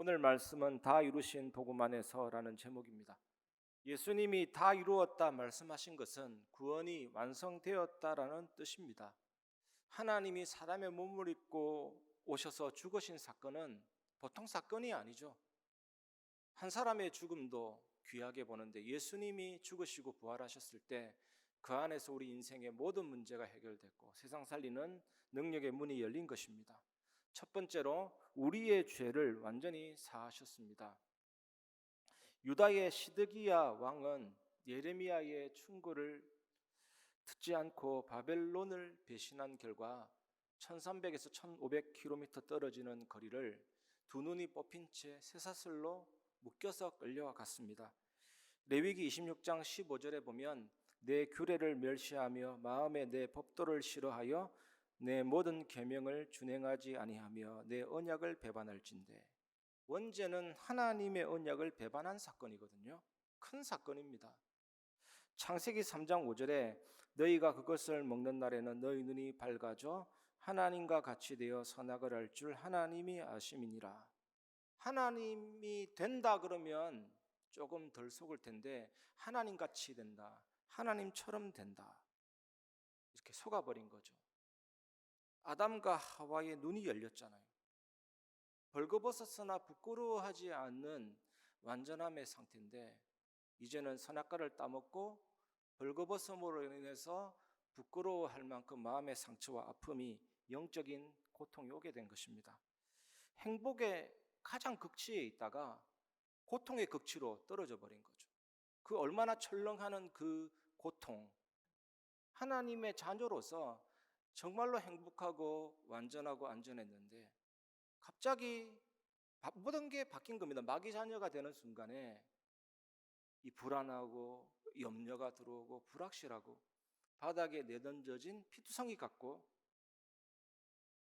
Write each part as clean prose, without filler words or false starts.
오늘 말씀은 다 이루신 복음 안에서라는 제목입니다. 예수님이 다 이루었다 말씀하신 것은 구원이 완성되었다라는 뜻입니다. 하나님이 사람의 몸을 입고 오셔서 죽으신 사건은 보통 사건이 아니죠. 한 사람의 죽음도 귀하게 보는데 예수님이 죽으시고 부활하셨을 때 그 안에서 우리 인생의 모든 문제가 해결됐고 세상 살리는 능력의 문이 열린 것입니다. 첫 번째로 우리의 죄를 완전히 사하셨습니다. 유다의 시드기야 왕은 예레미야의 충고를 듣지 않고 바벨론을 배신한 결과 1300에서 1500km 떨어지는 거리를 두 눈이 뽑힌 채 쇠사슬로 묶여서 끌려갔습니다. 레위기 26장 15절에 보면 내 규례를 멸시하며 마음에 내 법도를 싫어하여 내 모든 계명을 준행하지 아니하며 내 언약을 배반할진대. 원죄는 하나님의 언약을 배반한 사건이거든요. 큰 사건입니다. 창세기 3장 5절에 너희가 그것을 먹는 날에는 너희 눈이 밝아져 하나님과 같이 되어 선악을 알 줄 하나님이 아심이니라. 하나님이 된다 그러면 조금 덜 속을 텐데 하나님 같이 된다, 하나님처럼 된다, 이렇게 속아버린 거죠. 아담과 하와의 눈이 열렸잖아요. 벌거벗었으나 부끄러워하지 않는 완전함의 상태인데 이제는 선악과를 따먹고 벌거벗음으로 인해서 부끄러워할 만큼 마음의 상처와 아픔이 영적인 고통이 오게 된 것입니다. 행복의 가장 극치에 있다가 고통의 극치로 떨어져 버린 거죠. 그 얼마나 철렁하는 그 고통, 하나님의 자녀로서 정말로 행복하고 완전하고 안전했는데 갑자기 모든 게 바뀐 겁니다. 마귀 자녀가 되는 순간에 이 불안하고 염려가 들어오고 불확실하고 바닥에 내던져진 피투성이 같고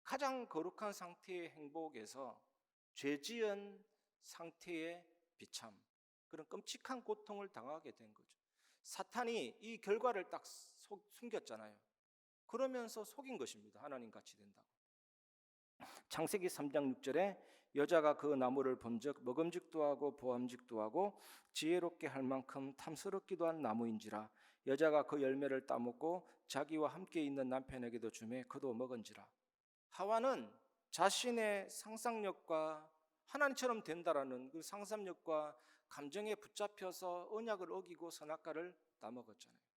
가장 거룩한 상태의 행복에서 죄지은 상태의 비참, 그런 끔찍한 고통을 당하게 된 거죠. 사탄이 이 결과를 딱 숨겼잖아요. 그러면서 속인 것입니다. 하나님 같이 된다고. 창세기 3장 6절에 여자가 그 나무를 본즉 먹음직도 하고 보암직도 하고 지혜롭게 할 만큼 탐스럽기도 한 나무인지라 여자가 그 열매를 따먹고 자기와 함께 있는 남편에게도 주매 그도 먹은지라. 하와는 자신의 상상력과 하나님처럼 된다라는 그 상상력과 감정에 붙잡혀서 언약을 어기고 선악과를 따먹었잖아요.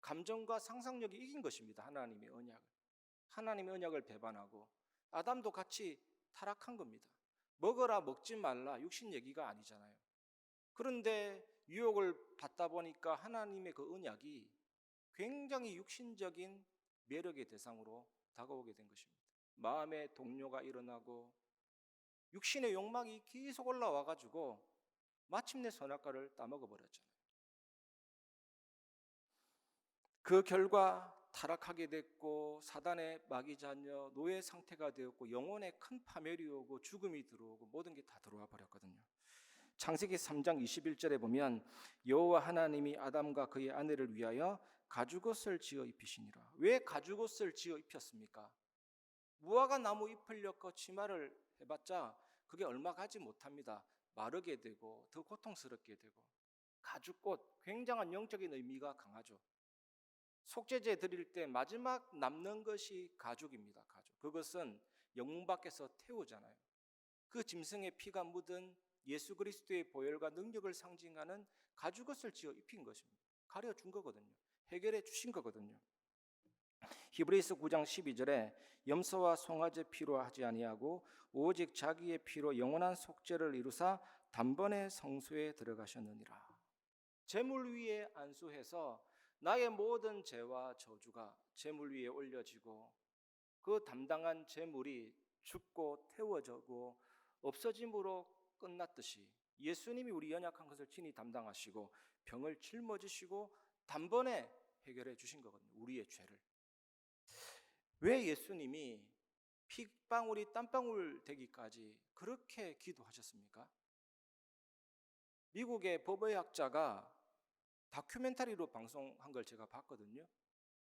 감정과 상상력이 이긴 것입니다. 하나님의 언약을. 하나님의 언약을 배반하고 아담도 같이 타락한 겁니다. 먹어라 먹지 말라 육신 얘기가 아니잖아요. 그런데 유혹을 받다 보니까 하나님의 그 언약이 굉장히 육신적인 매력의 대상으로 다가오게 된 것입니다. 마음의 동요가 일어나고 육신의 욕망이 계속 올라와 가지고 마침내 선악과를 따먹어 버렸잖아요. 그 결과 타락하게 됐고 사단의 마귀 자녀 노예 상태가 되었고 영혼에 큰 파멸이 오고 죽음이 들어오고 모든 게 다 들어와 버렸거든요. 창세기 3장 21절에 보면 여호와 하나님이 아담과 그의 아내를 위하여 가죽옷을 지어 입히시니라. 왜 가죽옷을 지어 입혔습니까? 무화과 나무 잎을 엮어 치마를 해봤자 그게 얼마 가지 못합니다. 마르게 되고 더 고통스럽게 되고. 가죽꽃, 굉장한 영적인 의미가 강하죠. 속죄제 드릴 때 마지막 남는 것이 가죽입니다. 가죽. 그것은 영문 밖에서 태우잖아요. 그 짐승의 피가 묻은 예수 그리스도의 보혈과 능력을 상징하는 가죽옷을 지어 입힌 것입니다. 가려준 거거든요. 해결해 주신 거거든요. 히브리서 9장 12절에 염소와 송아지 피로 하지 아니하고 오직 자기의 피로 영원한 속죄를 이루사 단번에 성소에 들어가셨느니라. 제물 위에 안수해서 나의 모든 죄와 저주가 제물 위에 올려지고 그 담당한 제물이 죽고 태워지고 없어짐으로 끝났듯이 예수님이 우리 연약한 것을 친히 담당하시고 병을 짊어지시고 단번에 해결해 주신 거거든요. 우리의 죄를. 왜 예수님이 핏방울이 땀방울 되기까지 그렇게 기도하셨습니까? 미국의 법의학자가 다큐멘터리로 방송한 걸 제가 봤거든요.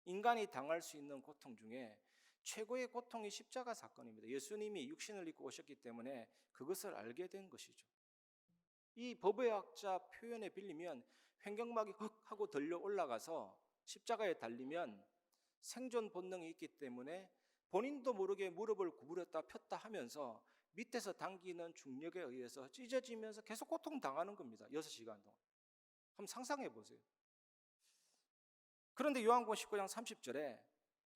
인간이 당할 수 있는 고통 중에 최고의 고통이 십자가 사건입니다. 예수님이 육신을 입고 오셨기 때문에 그것을 알게 된 것이죠. 이 법의학자 표현에 빌리면 횡격막이 헉 하고 들려 올라가서 십자가에 달리면 생존 본능이 있기 때문에 본인도 모르게 무릎을 구부렸다 폈다 하면서 밑에서 당기는 중력에 의해서 찢어지면서 계속 고통당하는 겁니다. 6시간 동안. 한번 상상해 보세요. 그런데 요한복음 19장 30절에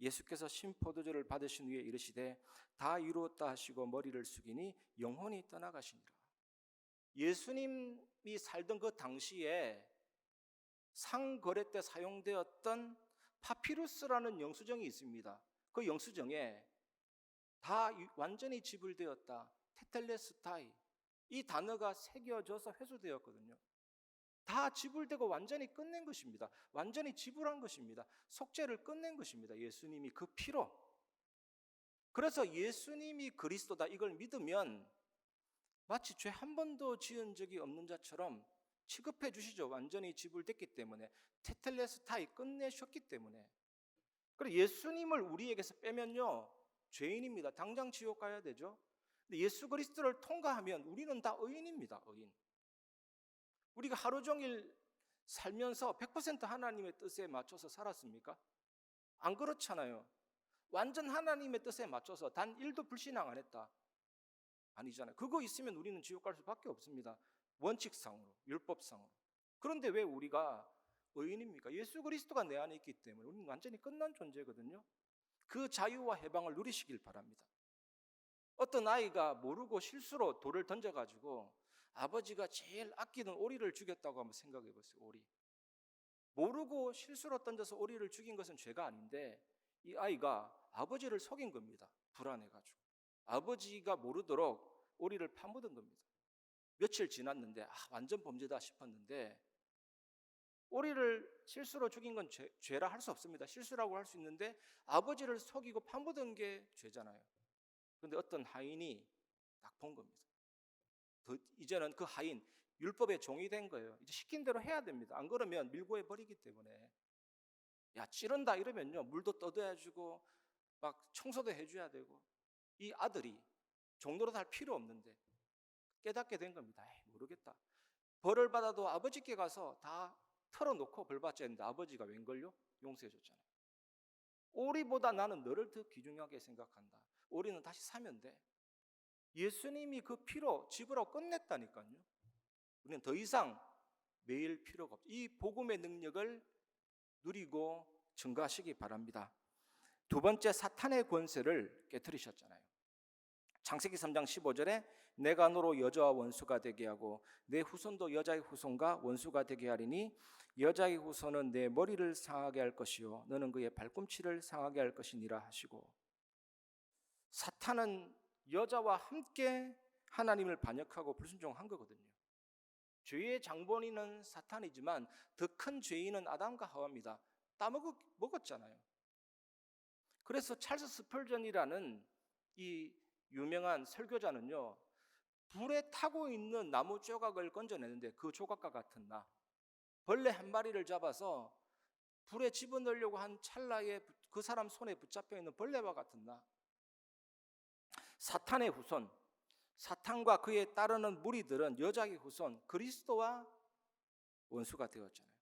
예수께서 신포도주를 받으신 후에 이르시되 다 이루었다 하시고 머리를 숙이니 영혼이 떠나가시니라. 예수님이 살던 그 당시에 상거래 때 사용되었던 파피루스라는 영수증이 있습니다. 그 영수증에 다 완전히 지불되었다, 테텔레스타이, 이 단어가 새겨져서 회수되었거든요. 다 지불되고 완전히 끝낸 것입니다. 완전히 지불한 것입니다. 속죄를 끝낸 것입니다. 예수님이 그 피로. 그래서 예수님이 그리스도다 이걸 믿으면 마치 죄 한 번도 지은 적이 없는 자처럼 취급해 주시죠. 완전히 지불됐기 때문에, 테텔레스타이 끝내셨기 때문에. 그리고 예수님을 우리에게서 빼면요 죄인입니다. 당장 지옥 가야 되죠. 근데 예수 그리스도를 통과하면 우리는 다 의인입니다. 의인. 우리가 하루 종일 살면서 100% 하나님의 뜻에 맞춰서 살았습니까? 안 그렇잖아요. 완전 하나님의 뜻에 맞춰서 단 1도 불신앙 안 했다. 아니잖아요. 그거 있으면 우리는 지옥 갈 수밖에 없습니다. 원칙상으로, 율법상으로. 그런데 왜 우리가 의인입니까? 예수 그리스도가 내 안에 있기 때문에 우리는 완전히 끝난 존재거든요. 그 자유와 해방을 누리시길 바랍니다. 어떤 아이가 모르고 실수로 돌을 던져가지고 아버지가 제일 아끼는 오리를 죽였다고 한번 생각해 보세요. 오리. 모르고 실수로 던져서 오리를 죽인 것은 죄가 아닌데 이 아이가 아버지를 속인 겁니다. 불안해가지고. 아버지가 모르도록 오리를 파묻은 겁니다. 며칠 지났는데 완전 범죄다 싶었는데 오리를 실수로 죽인 건 죄라 할 수 없습니다. 실수라고 할 수 있는데 아버지를 속이고 파묻은 게 죄잖아요. 그런데 어떤 하인이 딱 본 겁니다. 이제는 그 하인 율법의 종이 된 거예요. 이제 시킨 대로 해야 됩니다. 안 그러면 밀고해 버리기 때문에. 야 찌른다 이러면요 물도 떠줘야 주고 막 청소도 해줘야 되고. 이 아들이 종노릇 할 필요 없는데 깨닫게 된 겁니다. 모르겠다. 벌을 받아도 아버지께 가서 다 털어놓고 벌 받자 했는데 아버지가 웬걸요? 용서해 줬잖아요. 오리보다 나는 너를 더 귀중하게 생각한다. 오리는 다시 사면 돼. 예수님이 그 피로 지불하고 끝냈다니까요. 우리는 더 이상 매일 필요가 없죠. 이 복음의 능력을 누리고 증거하시기 바랍니다. 두 번째, 사탄의 권세를 깨뜨리셨잖아요. 창세기 3장 15절에 내가 너로 여자와 원수가 되게 하고 내 후손도 여자의 후손과 원수가 되게 하리니 여자의 후손은 내 머리를 상하게 할 것이요 너는 그의 발꿈치를 상하게 할 것이니라 하시고, 사탄은 여자와 함께 하나님을 반역하고 불순종한 거거든요. 죄의 장본인은 사탄이지만 더 큰 죄인은 아담과 하와입니다. 따먹었잖아요. 그래서 찰스 스펄전이라는 이 유명한 설교자는요, 불에 타고 있는 나무 조각을 건져내는데 그 조각과 같은 나, 벌레 한 마리를 잡아서 불에 집어넣으려고 한 찰나에 그 사람 손에 붙잡혀 있는 벌레와 같은 나. 사탄의 후손, 사탄과 그에 따르는 무리들은 여자의 후손 그리스도와 원수가 되었잖아요.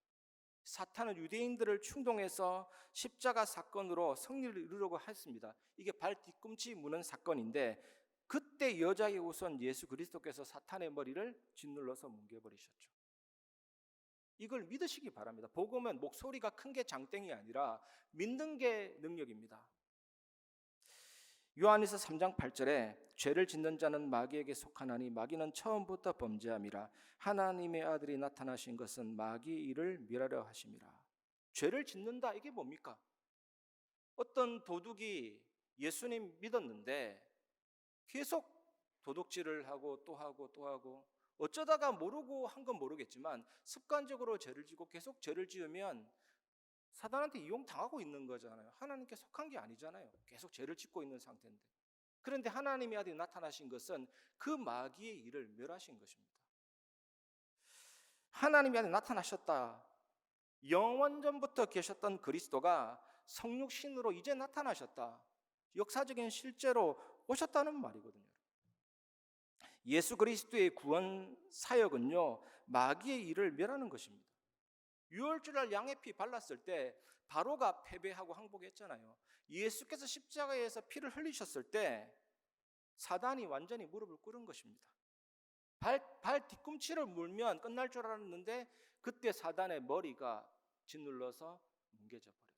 사탄은 유대인들을 충동해서 십자가 사건으로 승리를 이루려고 했습니다. 이게 발 뒤꿈치 무는 사건인데 그때 여자의 후손 예수 그리스도께서 사탄의 머리를 짓눌러서 뭉개버리셨죠. 이걸 믿으시기 바랍니다. 복음은 목소리가 큰 게 장땡이 아니라 믿는 게 능력입니다. 요한일서 3장 8절에 죄를 짓는 자는 마귀에게 속하나니 마귀는 처음부터 범죄함이라 하나님의 아들이 나타나신 것은 마귀 일을 멸하려 하심이라. 죄를 짓는다, 이게 뭡니까? 어떤 도둑이 예수님 믿었는데 계속 도둑질을 하고 또 하고 또 하고 어쩌다가 모르고 한 건 모르겠지만 습관적으로 죄를 지고 계속 죄를 지으면 사단한테 이용당하고 있는 거잖아요. 하나님께 속한 게 아니잖아요. 계속 죄를 짓고 있는 상태인데. 그런데 하나님의 아들이 나타나신 것은 그 마귀의 일을 멸하신 것입니다. 하나님의 아들이 나타나셨다. 영원전부터 계셨던 그리스도가 성육신으로 이제 나타나셨다. 역사적인 실제로 오셨다는 말이거든요. 예수 그리스도의 구원 사역은요, 마귀의 일을 멸하는 것입니다. 유월절날 양의 피 발랐을 때 바로가 패배하고 항복했잖아요. 예수께서 십자가에서 피를 흘리셨을 때 사단이 완전히 무릎을 꿇은 것입니다. 발 뒤꿈치를 물면 끝날 줄 알았는데 그때 사단의 머리가 짓눌러서 뭉개져 버렸죠.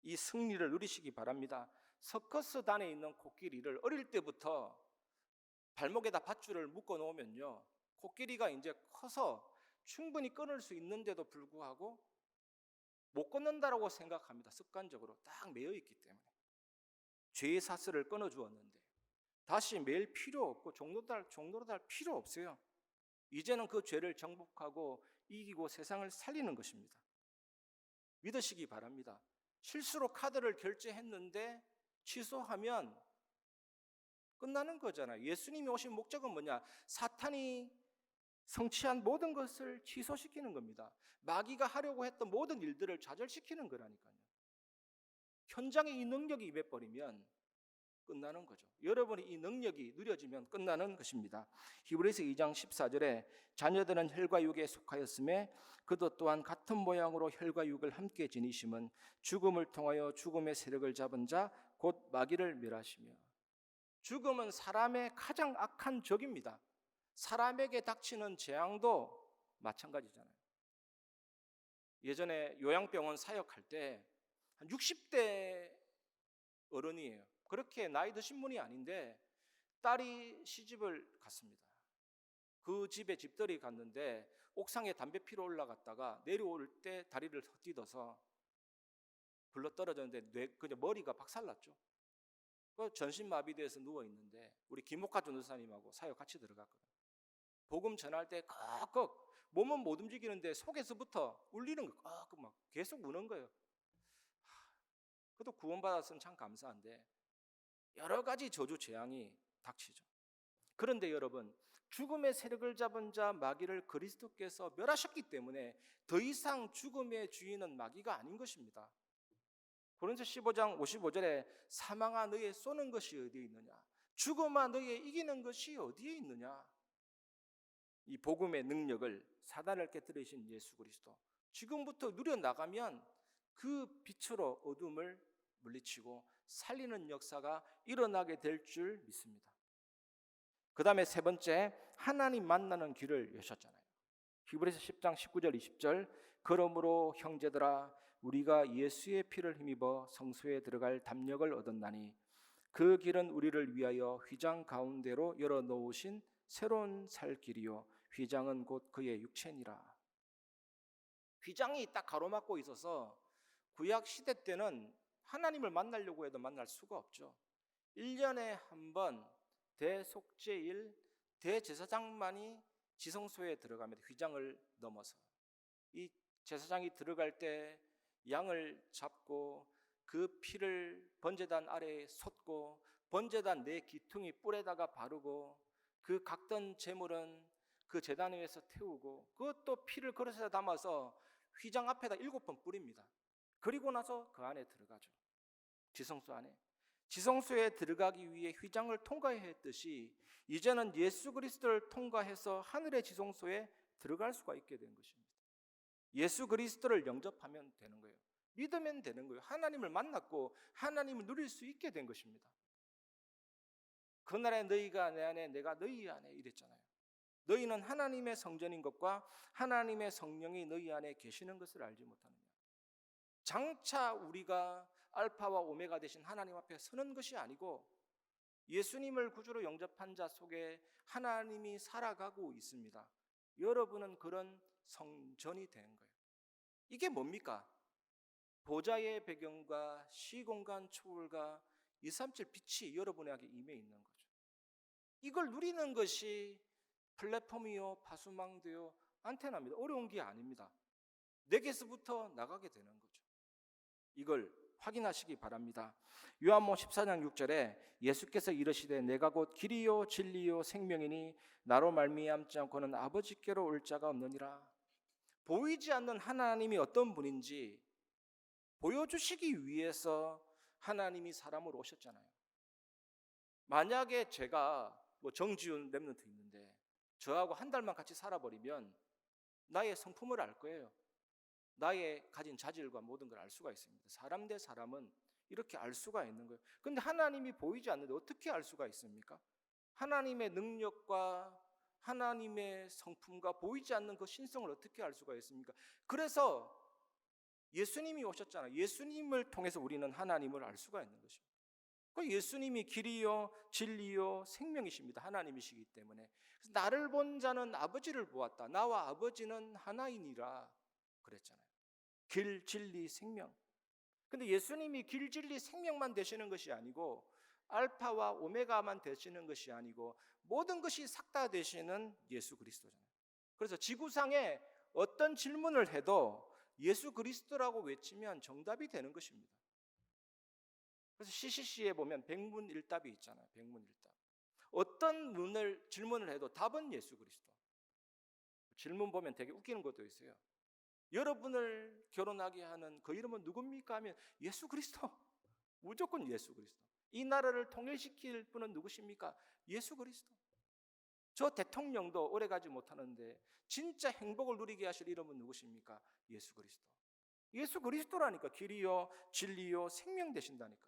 이 승리를 누리시기 바랍니다. 서커스단에 있는 코끼리를 어릴 때부터 발목에다 밧줄을 묶어 놓으면요, 코끼리가 이제 커서 충분히 끊을 수 있는데도 불구하고 못 끊는다라고 생각합니다. 습관적으로 딱 매여 있기 때문에. 죄의 사슬을 끊어 주었는데 다시 매일 필요 없고 종로로 달 필요 없어요. 이제는 그 죄를 정복하고 이기고 세상을 살리는 것입니다. 믿으시기 바랍니다. 실수로 카드를 결제했는데 취소하면 끝나는 거잖아요. 예수님이 오신 목적은 뭐냐? 사탄이 성취한 모든 것을 취소시키는 겁니다. 마귀가 하려고 했던 모든 일들을 좌절시키는 거라니까요. 현장에 이 능력이 임해버리면 끝나는 거죠. 여러분이 이 능력이 누려지면 끝나는 것입니다. 히브리서 2장 14절에 자녀들은 혈과 육에 속하였음에 그도 또한 같은 모양으로 혈과 육을 함께 지니심은 죽음을 통하여 죽음의 세력을 잡은 자 곧 마귀를 멸하시며. 죽음은 사람의 가장 악한 적입니다. 사람에게 닥치는 재앙도 마찬가지잖아요. 예전에 요양병원 사역할 때 한 60대 어른이에요. 그렇게 나이 드신 분이 아닌데 딸이 시집을 갔습니다. 그 집에 집들이 갔는데 옥상에 담배 피러 올라갔다가 내려올 때 다리를 헛디뎌서 굴러 떨어졌는데 그냥 머리가 박살났죠. 그 전신마비돼서 누워 있는데 우리 김옥하 전도사님하고 사역 같이 들어갔거든요. 복음 전할 때 꺽꺽 몸은 못 움직이는데 속에서부터 울리는 거, 꺽꺽 막 계속 우는 거예요. 그래도 구원받았으면 참 감사한데 여러 가지 저주 재앙이 닥치죠. 그런데 여러분, 죽음의 세력을 잡은 자 마귀를 그리스도께서 멸하셨기 때문에 더 이상 죽음의 주인은 마귀가 아닌 것입니다. 고린도서 15장 55절에 사망아 너의 쏘는 것이 어디에 있느냐? 죽음아 너의 이기는 것이 어디에 있느냐? 이 복음의 능력을 사단을 깨뜨리신 예수 그리스도, 지금부터 누려나가면 그 빛으로 어둠을 물리치고 살리는 역사가 일어나게 될 줄 믿습니다. 그 다음에 세 번째, 하나님 만나는 길을 여셨잖아요. 히브리서 10장 19절 20절 그러므로 형제들아 우리가 예수의 피를 힘입어 성소에 들어갈 담력을 얻었나니 그 길은 우리를 위하여 휘장 가운데로 열어놓으신 새로운 살 길이요 휘장은 곧 그의 육체니라. 휘장이 딱 가로막고 있어서 구약 시대 때는 하나님을 만나려고 해도 만날 수가 없죠. 1년에 한 번 대속죄일 대제사장만이 지성소에 들어갑니다. 휘장을 넘어서. 이 제사장이 들어갈 때 양을 잡고 그 피를 번제단 아래에 쏟고 번제단 네 기퉁이 뿔에다가 바르고 그 각던 제물은 그 제단 위에서 태우고 그것도 피를 그릇에 담아서 휘장 앞에다 7번 뿌립니다. 그리고 나서 그 안에 들어가죠. 지성소 안에. 지성소에 들어가기 위해 휘장을 통과해야 했듯이 이제는 예수 그리스도를 통과해서 하늘의 지성소에 들어갈 수가 있게 된 것입니다. 예수 그리스도를 영접하면 되는 거예요. 믿으면 되는 거예요. 하나님을 만났고 하나님을 누릴 수 있게 된 것입니다. 그날에 너희가 내 안에 내가 너희 안에 이랬잖아요. 너희는 하나님의 성전인 것과 하나님의 성령이 너희 안에 계시는 것을 알지 못하느냐. 장차 우리가 알파와 오메가 되신 하나님 앞에 서는 것이 아니고 예수님을 구주로 영접한 자 속에 하나님이 살아가고 있습니다. 여러분은 그런 성전이 된 거예요. 이게 뭡니까? 보좌의 배경과 시공간 초월과 237 빛이 여러분에게 임해 있는 거죠. 이걸 누리는 것이 플랫폼이요 파수망대요 안테나입니다. 어려운 게 아닙니다. 내게서부터 나가게 되는 거죠. 이걸 확인하시기 바랍니다. 요한복음 14장 6절에 예수께서 이르시되 내가 곧 길이요 진리요 생명이니 나로 말미암지 않고는 아버지께로 올 자가 없느니라. 보이지 않는 하나님이 어떤 분인지 보여주시기 위해서 하나님이 사람으로 오셨잖아요. 만약에 제가 정지훈 랩런트 있는데 저하고 한 달만 같이 살아버리면 나의 성품을 알 거예요. 나의 가진 자질과 모든 걸 알 수가 있습니다. 사람 대 사람은 이렇게 알 수가 있는 거예요. 근데 하나님이 보이지 않는데 어떻게 알 수가 있습니까? 하나님의 능력과 하나님의 성품과 보이지 않는 그 신성을 어떻게 알 수가 있습니까? 그래서 예수님이 오셨잖아요. 예수님을 통해서 우리는 하나님을 알 수가 있는 것입니다. 그 예수님이 길이요 진리요 생명이십니다. 하나님이시기 때문에. 그래서 나를 본 자는 아버지를 보았다. 나와 아버지는 하나이니라 그랬잖아요. 길, 진리, 생명. 근데 예수님이 길, 진리, 생명만 되시는 것이 아니고 알파와 오메가만 되시는 것이 아니고 모든 것이 싹 다 되시는 예수 그리스도잖아요. 그래서 지구상에 어떤 질문을 해도 예수 그리스도라고 외치면 정답이 되는 것입니다. 그래서 CCC에 보면 백문일답이 있잖아요. 백문일답. 어떤 질문을 해도 답은 예수 그리스도. 질문 보면 되게 웃기는 것도 있어요. 여러분을 결혼하게 하는 그 이름은 누굽니까? 하면 예수 그리스도. 무조건 예수 그리스도. 이 나라를 통일시킬 분은 누구십니까? 예수 그리스도. 저 대통령도 오래가지 못하는데 진짜 행복을 누리게 하실 이름은 누구십니까? 예수 그리스도. 예수 그리스도라니까 길이요 진리요 생명 되신다니까.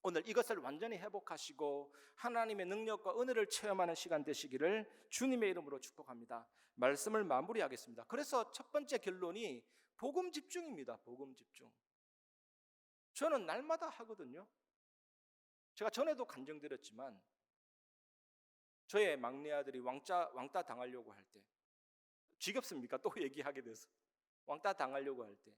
오늘 이것을 완전히 회복하시고 하나님의 능력과 은혜를 체험하는 시간 되시기를 주님의 이름으로 축복합니다. 말씀을 마무리하겠습니다. 그래서 첫 번째 결론이 복음 집중입니다. 복음 집중. 저는 날마다 하거든요. 제가 전에도 간증드렸지만 저의 막내 아들이 왕따 당하려고 할 때, 지겹습니까? 또 얘기하게 돼서 왕따 당하려고 할 때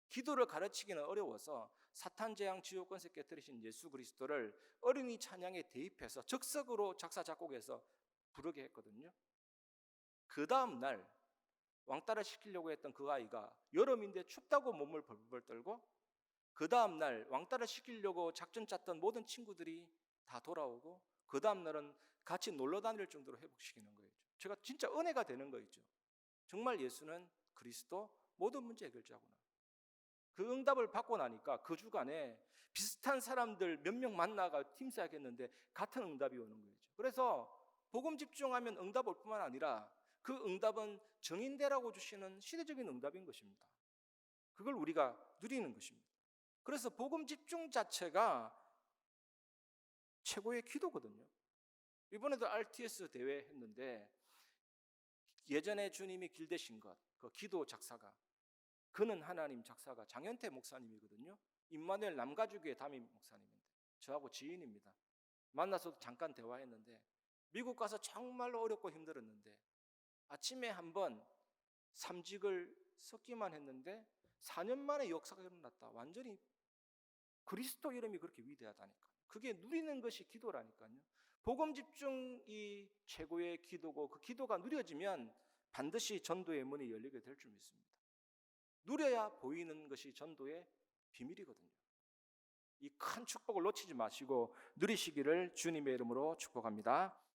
기도를 가르치기는 어려워서 사탄재앙 지옥권세 깨뜨리신 예수 그리스도를 어린이 찬양에 대입해서 즉석으로 작사 작곡해서 부르게 했거든요. 그 다음 날 왕따를 시키려고 했던 그 아이가 여름인데 춥다고 몸을 벌벌 떨고, 그 다음 날 왕따를 시키려고 작전 짰던 모든 친구들이 다 돌아오고, 그 다음 날은 같이 놀러 다닐 정도로 회복시키는 거예요. 제가 진짜 은혜가 되는 거 있죠. 정말 예수는 그리스도 모든 문제 해결자구나. 그 응답을 받고 나니까 그 주간에 비슷한 사람들 몇 명 만나가 팀 시작했는데 같은 응답이 오는 거죠. 그래서 복음 집중하면 응답 올 뿐만 아니라 그 응답은 정인대라고 주시는 시대적인 응답인 것입니다. 그걸 우리가 누리는 것입니다. 그래서 복음 집중 자체가 최고의 기도거든요. 이번에도 RTS 대회 했는데 예전에 주님이 길대신 것, 그 기도 작사가, 그는 하나님 작사가 장현태 목사님이거든요. 임마누엘 남가주교회 담임 목사님인데 저하고 지인입니다. 만나서 잠깐 대화했는데 미국 가서 정말로 어렵고 힘들었는데 아침에 한번 삼직을 섞기만 했는데 4년 만에 역사가 일어났다. 완전히 그리스도 이름이 그렇게 위대하다니까. 그게 누리는 것이 기도라니까요. 복음 집중이 최고의 기도고 그 기도가 누려지면 반드시 전도의 문이 열리게 될 줄 믿습니다. 누려야 보이는 것이 전도의 비밀이거든요. 이 큰 축복을 놓치지 마시고 누리시기를 주님의 이름으로 축복합니다.